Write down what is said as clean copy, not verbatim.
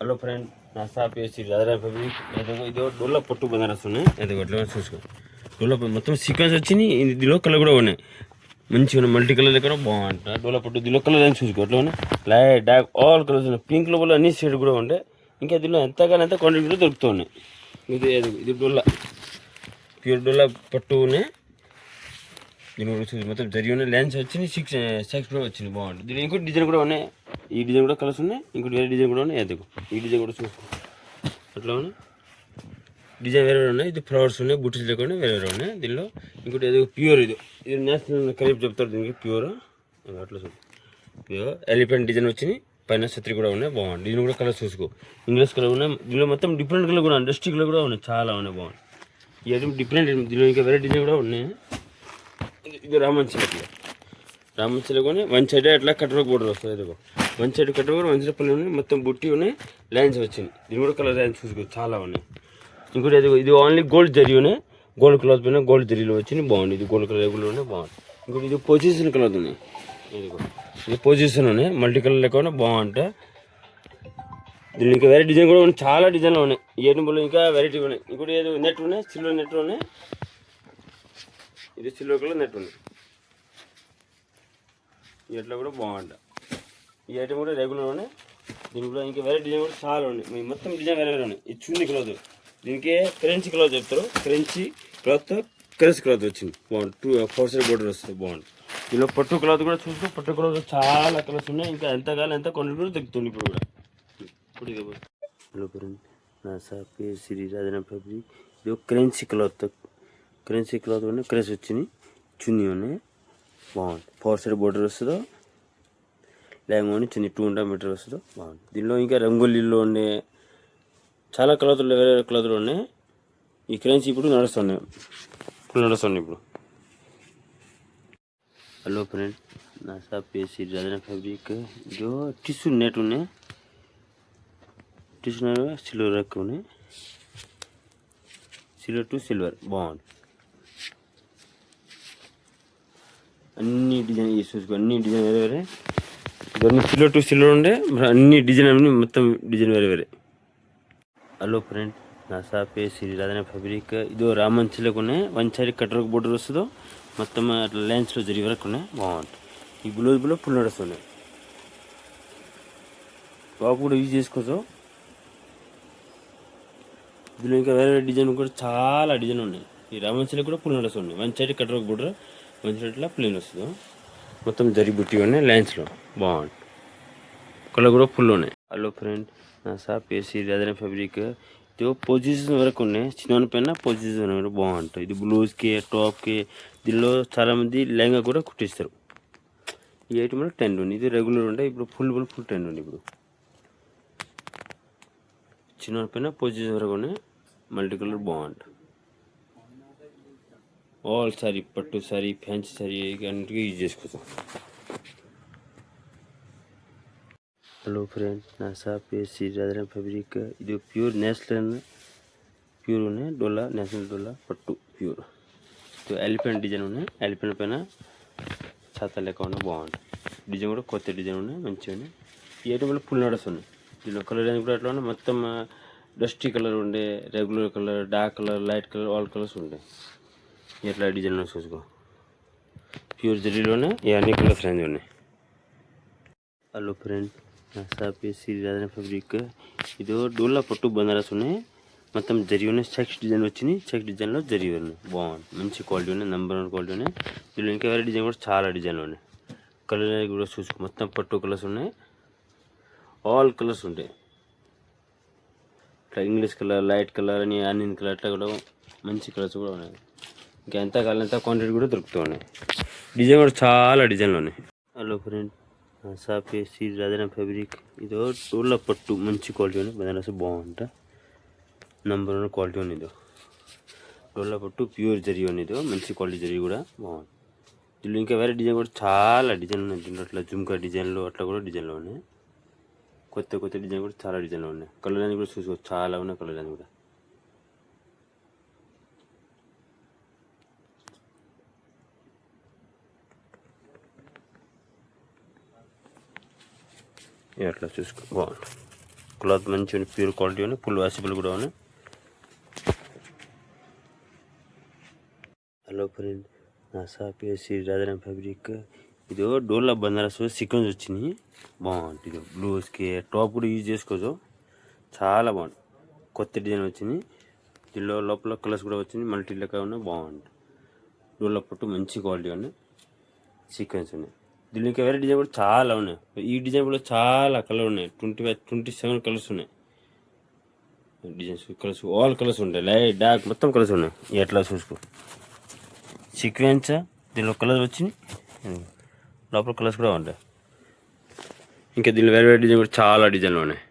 Hello friend నా shop వేసి రాజరా fabric ఇది డోలా పట్టు బనారస్ ఉన్నాయి. ఎదుగో అట్లా చూసుకో. డోలా మొత్తం సీక్వెన్స్ వచ్చింది. ఇందులో కలర్ కూడా ఉన్నాయి. మంచిగా మల్టీ కలర్ లెక్క బాగుంటుంది. డోలా పట్టు దీనిలో కలర్ అని చూసుకో. అట్లా ఉన్నాయి లైట్ డార్క్ ఆల్ కలర్స్ ఉన్నాయి. పింక్ లోపల అన్ని షేడ్ కూడా ఉంటాయి. ఇంకా దీనిలో ఎంతగానో ఎంత క్వాంటిటీ కూడా దొరుకుతున్నాయి. ఇది డోలా ప్యూర్ డోలా పట్టు ఉన్నాయి. దీని కూడా చూసి మొత్తం జరిగిన లెన్స్ వచ్చింది. సిక్స్ కూడా వచ్చింది. బాగుంటుంది. దీని ఇంకోటి డిజైన్ కూడా ఉన్నాయి. ఈ డిజైన్ కూడా కలర్స్ ఉన్నాయి. ఇంకోటి వేరే డిజైన్ కూడా ఉన్నాయి. ఎదుగు ఈ డిజైన్ కూడా చూసుకో. అట్లా ఉన్నాయి డిజైన్ వేరే ఉన్నాయి. ఇది ఫ్లవర్స్ ఉన్నాయి. బుట్టీస్ లేకుండా వేరే వేరే ఉన్నాయి. దీనిలో ఇంకోటి ఏదో ప్యూర్ ఇది నేషనల్ ఖరీఫ్ చెప్తారు దీనికి ప్యూర్. అట్లా చూడు ప్యూర్ ఎలిఫెంట్ డిజైన్ వచ్చింది. పైన ఛత్రి కూడా ఉన్నాయి. బాగుంది. దీని కూడా కలర్ చూసుకో. ఇంగ్లీష్ కలర్ ఉన్నాయి. దీనిలో మొత్తం డిఫరెంట్ కలర్ కూడా డస్టీ కలర్ కూడా ఉన్నాయి. చాలా ఉన్నాయి. బాగుంది. ఈ ఐటమ్ డిఫరెంట్. దీనిలో ఇంకా వేరే డిజైన్ కూడా ఉన్నాయి. ఇది రామంచిలో కొని వన్ సైడ్ అట్లా కట్వర్క్ బోర్డర్ వస్తుంది. ఇదిగో one side cutwork one side పళ్ళు ఉన్నాయి. మొత్తం బుట్టి ఉన్నాయి. లైన్స్ వచ్చింది. దీని కూడా కలర్ లైన్స్ చూసుకో. చాలా ఉన్నాయి. ఇంకోటి ఇది ఓన్లీ గోల్డ్ జరీ ఉన్నాయి. గోల్డ్ క్లాత్ పైన గోల్డ్ జరీలో వచ్చింది. బాగుంది. ఇది గోల్డ్ కలర్ రెగ్యులర్ ఉన్నాయి. బాగుంది. ఇంకోటి ఇది పొజిషన్ కలర్ ఉన్నాయి. ఇది పొజిషన్ ఉన్నాయి. మల్టీ కలర్ లేకుండా బాగుంటాయి. దీనికి ఇంకా వేరే డిజైన్ కూడా ఉన్నాయి. చాలా డిజైన్లు ఉన్నాయి. ఈ ఐటెంలో ఇంకా వెరైటీ ఉన్నాయి. ఇంకోటి ఏదో నెట్ ఉన్నాయి. సిల్వర్ నెట్ ఉన్నాయి. ఇది సిల్వర్ కలర్ నెట్ ఉంది. ఇట్లా కూడా బాగుంటుంది. ఈ ఐటమ్ కూడా రెగ్యులర్ ఉన్నాయి. దీనికి కూడా ఇంకా వేరే డిజైన్ కూడా చాలా ఉన్నాయి. మొత్తం డిజైన్ వేరే వేరే ఉన్నాయి. ఇది చున్నీ క్లాత్ దీనికి ఫ్రెంచ్ క్లాత్ చెప్తారు. ఫ్రెంచ్ క్లాత్ క్రెస్ క్లాత్ వచ్చింది. బాగుంది. 4 సైడ్ బోర్డర్ వస్తుంది. బాగుంది. దీనిలో పట్టు క్లాత్ కూడా చూసుకో. పట్టు క్లాత్ చాలా కలర్స్ ఉన్నాయి. ఇంకా ఎంతకాలం ఎంత క్వాంటిటీ కూడా దొరుకుతుంది ఇప్పుడు కూడా. హలో ఫ్రెండ్ నా షాప్ శ్రీ రాజనా ఫ్యాబ్రిక్. ఇది క్రెంచ్ క్లాత్ ఉన్నాయి. క్రెస్ వచ్చింది. చున్నీ ఉన్నాయి. బాగుంది. 4 సైడ్ బోర్డర్ వస్తుందో లేకపోతే చిన్న 2.5 మీటర్ వస్తుందో బాగుంది. దీనిలో ఇంకా రంగోలీలో ఉండే చాలా క్లాతులు వేరే వేరే క్లాతులు ఉన్నాయి. ఈ క్రెంచ్ ఇప్పుడు నడుస్తున్నాయి. ఇప్పుడు హలో ఫ్రెండ్ నా షాప్ శ్రీ రాజనా ఫ్యాబ్రిక్. ఇది టిష్యూ నెట్ ఉన్నాయి. టిష్యూ నెట్ సిల్వర్ రక్ ఉన్నాయి. సిల్వర్ టు సిల్వర్ బాగుంది. అన్ని డిజైన్ చూసుకో. అన్ని డిజైన్ వేరే వేరే. ఇవన్నీ సిల్వర్ టు సిల్వర్ ఉండే. అన్ని డిజైన్ అన్ని మొత్తం డిజైన్ వేరే వేరే. హలో ఫ్రెండ్ నా షాప్ శ్రీ రాజనా ఫ్యాబ్రిక్. ఇదో రామంచిలోకి ఉన్నాయి. వన్ సైడ్ కట్వర్క్ బోర్డర్ వస్తుందో మొత్తం అట్లా లైన్స్లో జరిగే వరకు ఉన్నాయి. బాగుంటుంది. ఈ బ్లౌజ్లో ఫుల్ నడుస్తున్నాయి. బాబు కూడా యూజ్ చేసుకోవచ్చు. దీనిలో ఇంకా వేరే వేరే డిజైన్ కూడా చాలా డిజైన్ ఉన్నాయి. ఈ రామంచిలో కూడా ఫుల్ నడుస్తున్నాయి. One side cutwork border one side ఇట్లా ప్లేన్ వస్తుంది. మొత్తం జరి బుట్టి ఉన్నాయి. లైన్స్లో బాగుంది. కలర్ కూడా ఫుల్ ఉన్నాయి. హలో ఫ్రెండ్ నా షాప్ శ్రీ రాజనా ఫ్యాబ్రిక్. ఇది పొజిషన్ వరకు ఉన్నాయి. చిన్న పైన పొజిషన్ కూడా బాగుంటుంది. ఇది బ్లౌజ్కి టాప్కి దీనిలో చాలామంది లెహంగా కూడా కుట్టిస్తారు. ఈ ఐటమ్ 10 ఉంది. ఇది రెగ్యులర్ ఉంటాయి. ఇప్పుడు ఫుల్ 10 ఉంది. ఇప్పుడు చిన్న పైన పొజిషన్ వరకు ఉన్నాయి. మల్టీ కలర్ బాగుంటుంది. ఆల్ సారీ పట్టు సారీ ఫ్యాన్సీ సారీ అన్నిటికీ యూజ్ చేసుకోవచ్చు. హలో ఫ్రెండ్ నా షాప్ శ్రీ రాజనా ఫ్యాబ్రిక్. ఇది ప్యూర్ నేషనల్ ప్యూర్ ఉన్నాయి. డోలా నేషనల్ డోలా పట్టు ప్యూర్. ఎలిఫెంట్ డిజైన్ ఉన్నాయి. ఎలిఫెంట్ పైన ఛాతా లెక్క ఉన్నాయి. బాగుంటుంది. డిజైన్ కూడా కొత్త డిజైన్ ఉన్నాయి. మంచిగా ఉన్నాయి. ఈ ఐటమ్ కూడా ఫుల్ నడుస్తున్నాయి. దీనిలో కలర్ అనేది కూడా అట్లా మొత్తం డస్టీ కలర్ ఉండే, regular colour, dark colour, light colour all colours ఉంటాయి. ఎట్లా డిజైన్లో చూసుకో. ప్యూర్ జరీలోనే ఈ అన్ని కలర్స్ అనేది ఉన్నాయి. హలో ఫ్రెండ్ నా షాప్ శ్రీ రాజనా ఫ్యాబ్రిక్. ఇది డోలా పట్టు బనారస్ ఉన్నాయి. మొత్తం జరీ ఉన్నాయి. చెక్స్ డిజైన్ వచ్చింది. చెక్స్ డిజైన్లో జరీ ఉన్నాయి. బాగుంది. మంచి క్వాలిటీ ఉన్నాయి. నెంబర్ 1 క్వాలిటీ ఉన్నాయి. దీనిలో ఇంకా వేరే డిజైన్ కూడా చాలా డిజైన్లు ఉన్నాయి. కలర్ అనేది కూడా చూసుకో. మొత్తం పట్టు కలర్స్ ఉన్నాయి. ఆల్ కలర్స్ ఉంటాయి. ఇట్లా ఇంగ్లీష్ కలర్, లైట్ కలర్ అని ఆనియన్ కలర్ అట్లా కూడా మంచి కలర్స్ కూడా ఉన్నాయి. ఇంకా ఎంత కాలం ఎంత క్వాంటిటీ కూడా దొరుకుతూ ఉన్నాయి. డిజైన్ కూడా చాలా డిజైన్లు ఉన్నాయి. హలో ఫ్రెండ్ నా షాప్ శ్రీ రాజనా ఫ్యాబ్రిక్. ఇదో డోలా పట్టు మంచి క్వాలిటీ ఉంది. బనారస్ బాగుంటా. నెంబర్ 1 క్వాలిటీ ఉంది. ఇది డోలా పట్టు ప్యూర్ జరీ ఉంది. ఇది మంచి క్వాలిటీ జరీ కూడా బాగుంది. దీనిలో ఇంకా వేరే డిజైన్ కూడా చాలా డిజైన్లు ఉన్నాయి. దీంట్లో అట్లా జుమ్కా డిజైన్లు అట్లా కూడా డిజైన్లు ఉన్నాయి. కొత్త డిజైన్ కూడా చాలా డిజైన్లు ఉన్నాయి. కలర్ అని కూడా చూసుకోవచ్చు. చాలా ఉన్నాయి కలర్ అని కూడా. అట్లా చూసుకో. బాగుంటుంది. క్లాత్ మంచిగా ప్యూర్ క్వాలిటీ ఉన్నాయి, ఫుల్ వాషబుల్ కూడా ఉన్నాయి. హలో ఫ్రెండ్, నా షాప్ శ్రీ రాజారాం ఫ్యాబ్రిక్. ఇది డోలా బనారస్ సీక్వెన్స్ వచ్చినాయి, బాగుంటుంది. బ్లౌజ్కి టాప్ కూడా యూజ్ చేసుకోవచ్చు, చాలా బాగుంది. కొత్త డిజైన్ వచ్చింది, దీనిలో లోపల కలర్స్ కూడా వచ్చింది, మల్టీ లెక్క ఉన్నాయి, బాగుంటుంది. డోలా పట్టు మంచి క్వాలిటీ ఉన్నాయి, సీక్వెన్స్ ఉన్నాయి. దీనిలో ఇంకా వేరే డిజైన్ కూడా చాలా ఉన్నాయి. ఈ డిజైన్ కూడా చాలా కలర్ ఉన్నాయి, 27 కలర్స్ ఉన్నాయి. డిజైన్స్ కలర్స్ ఆల్ కలర్స్ ఉంటాయి, లైట్ డార్క్ మొత్తం కలర్స్ ఉన్నాయి. ఎట్లా చూసుకో సీక్వెన్స్, దీనిలో కలర్ వచ్చింది, లోపల కలర్స్ కూడా ఉంటాయి. ఇంకా దీనిలో వేరే వేరే డిజైన్ కూడా చాలా డిజైన్లు ఉన్నాయి.